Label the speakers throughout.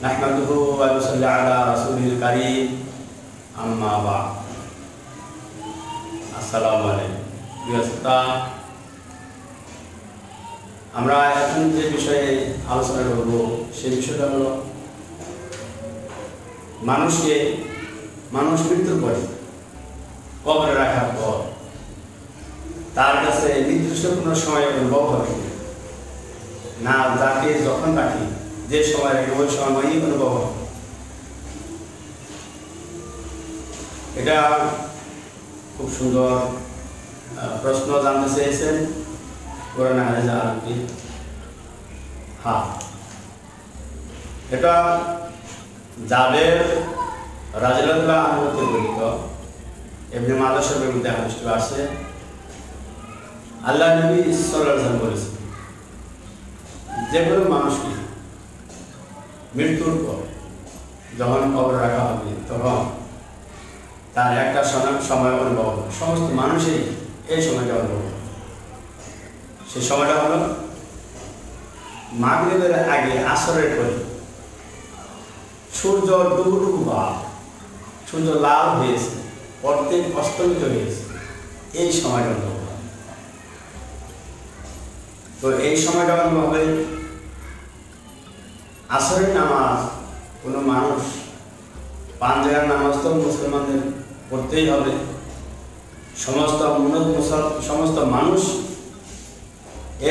Speaker 1: নাহমাদুহু ওয়া নুসাল্লি আলা রাসূলিল কারীম, আম্মা বা'দ। আসসালামু আলাইকুম। প্রিয় শ্রোতা, আমরা এখন যে বিষয়ে আলোচনা করব সেই বিষয়টা হলো মানুষ মৃত্যুর পরে কবরে রাখার পর তার কাছে নির্দিষ্ট কোনো সময় অনুভব হবে না, যাকে যখন রাখি যে সময় রাখি ওই সময়ই অনুভব হবে। এটা খুব সুন্দর প্রশ্ন জানতে চেয়েছেন কোরআন হাদিসে আলোকে। হ্যাঁ, এটা জাবের রাদিয়াল্লাহু আনহু থেকে বর্ণিত। ইবনে মাজাহ শরীফের মধ্যে হাদিসটি আছে। আল্লাহ নবী সাল্লাল্লাহু আলাইহি ওয়াসাল্লাম বলেছেন, যে কোনো মানুষকে মৃত্যুর পর যখন কবরে রাখা হবে তখন তার একটা সময় অনুভব হবে। সমস্ত মানুষই এই সময়টা অনুভব হবে। সেই সময়টা হলো মাগরিবের আগে আসরের পরে সূর্য ডুবুডুবু ভাব, সূর্য লাল হয়েছে, অর্ধেক অস্তমিত হয়েছে, এই সময়টা অনুভব হবে। তো এই সময়টা অনুভব হবে। আসরের নামাজ কোনো মানুষ 5 জায়গার নামাজ তো মুসলমানদের পড়তেই হবে। সমস্ত মানুষ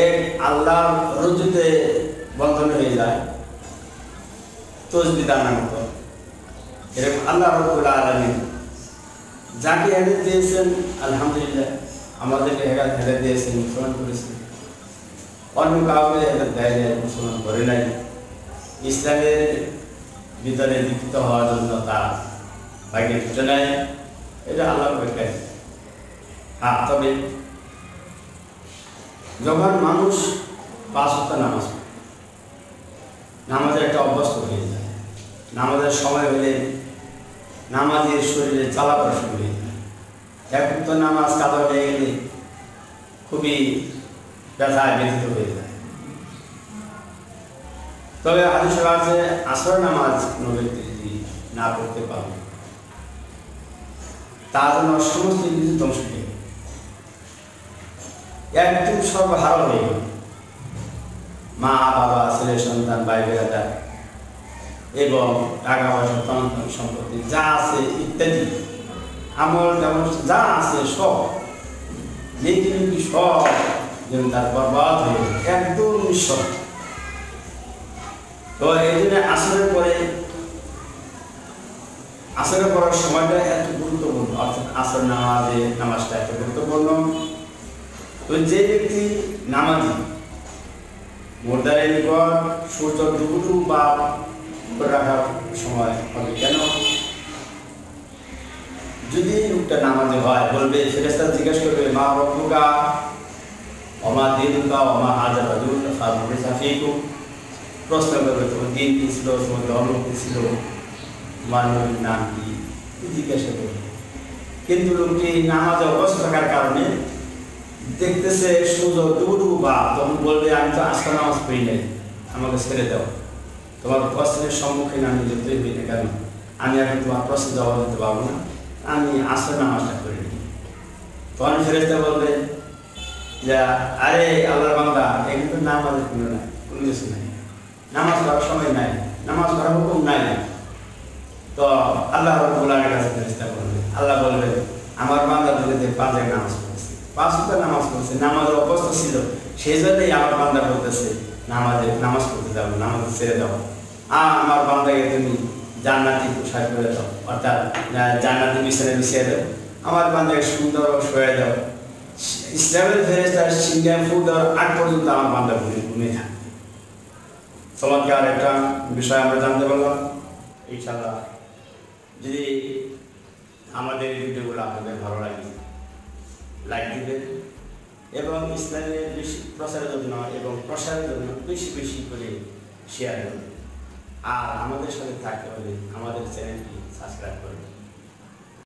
Speaker 1: এক আল্লাহর রজ্জুতে বন্ধন হয়ে যায় তসবিহ দানের মতো। এরকম আল্লাহ রাব্বুল আলামিন যাকে হেদায়েত দিয়েছেন, আলহামদুলিল্লাহ, আমাদেরকে হেদায়েত দিয়েছেন, মুসলমান করেছেন। অন্য কাউকে হেদায়েত দেয় নাই, মুসলমান করে নাই। ইসলামের ভিতরে দীক্ষিত হওয়ার জন্য তার ভাগ্যে জুটে নেয়, এটা আল্লাহর ব্যাখ্যায়। হ্যাঁ, তবে যখন মানুষ 5 ওয়াক্ত নামাজ পড়ে, নামাজের একটা অভ্যস্ত হয়ে যায়, নামাজের সময় হলে নামাজের শরীরে জ্বালা করা শুরু হয়ে যায়। এক ওয়াক্ত নামাজ কাদা হয়ে গেলে খুবই ব্যথায় ব্যথিত হয়ে যায়। তবে হাদিসে আছে, আসর নামাজ কোনো ব্যক্তি যদি না পড়তে পারে তার জন্য সমস্ত কিছু ধ্বংস হয়ে গেল, একদম সর্বহারা হয়ে গেল। মা বাবা, ছেলে সন্তান, ভাই বেরাদার এবং টাকা পয়সা, সম্পত্তি যা আছে ইত্যাদি, আমল যেমন যা আছে সব নেকি সব যেন তার বরবাদ হয়ে গেল, একদম নিঃস্ব। তো এই জন্য আসরের পরের সময়টা এত গুরুত্বপূর্ণ, অর্থাৎ আসর নামাজটা এত গুরুত্বপূর্ণ। তো যে ব্যক্তি নামাজি মুর্দারের নিকট সূর্য ডুবুডুবু বা করে রাখার সময় হবে, কেন? যদি লোকটা নামাজি হয়, বলবে, ফেরেশতা জিজ্ঞাসা করবে, মা রব্বুকা ওমা দীনুকা ওমা হাযা রাজুল ফাবরিসা ফীকুম, প্রশ্ন করবে, তোমার দিন কি ছিল, তোমার ধর্ম কি ছিল, তোমার নবীর নাম কি, জিজ্ঞাসা করবে। কিন্তু লোকটি নামাজে অভ্যস্ত থাকার কারণে দেখতেছে সূর্য ডুবুডুবু বা, তখন বলবে, আমি তো আজকে নামাজ পড়ি নাই, আমাকে ছেড়ে দাও, তোমার প্রশ্নের সম্মুখীন আমি যেতেই হই না, কেন আমি এখন তোমার প্রশ্ন জবাব দিতে পারবো না, আমি আসর নামাজটা করি নি। তখন ফেরেশতা বলবে যে, আরে আল্লাহর বান্দা, এখানে তো নামাজের কোনো নাই, কোনো কিছু নাই, নামাজ পড়ার সময় নাই, নামাজ পড়ার হুকুম নাই। তো আল্লাহ রাব্বুল আলামিনের কাছে ফেরেশতা বলবে, আল্লাহ বলবে, আমার বান্দা যদি 5 জায়গায় নামাজ পড়েছে, 5 ওয়াক্ত নামাজ পড়েছে, নামাজের অবস্থা ছিল, সেই জন্যই আমার বান্দা বলতেছে নামাজ পড়তে যাবো, নামাজ ছেড়ে দাও, আমার বান্দাকে তুমি জান্নাতি পোশাক করে দাও, অর্থাৎ জান্নাতি বিছানা বিছিয়ে দাও, আমার বান্দাকে সুন্দর শোয়া দাও। ইসলামের ফেরেশতার সিংহায় ফু দেওয়ার আগ পর্যন্ত আমার বান্দা ঘুমিয়ে থাকে। চমৎকার একটা বিষয় আমরা জানতে পারলাম। ইনশাআল্লাহ যদি আমাদের ভিডিওগুলো আপনাদের ভালো লাগে, লাইক দিবেন এবং ইসলামের প্রচারের জন্য এবং প্রসারের জন্য বেশি বেশি করে শেয়ার করবেন। আর আমাদের সাথে থাকতে হলে আমাদের চ্যানেলটি সাবস্ক্রাইব করবেন।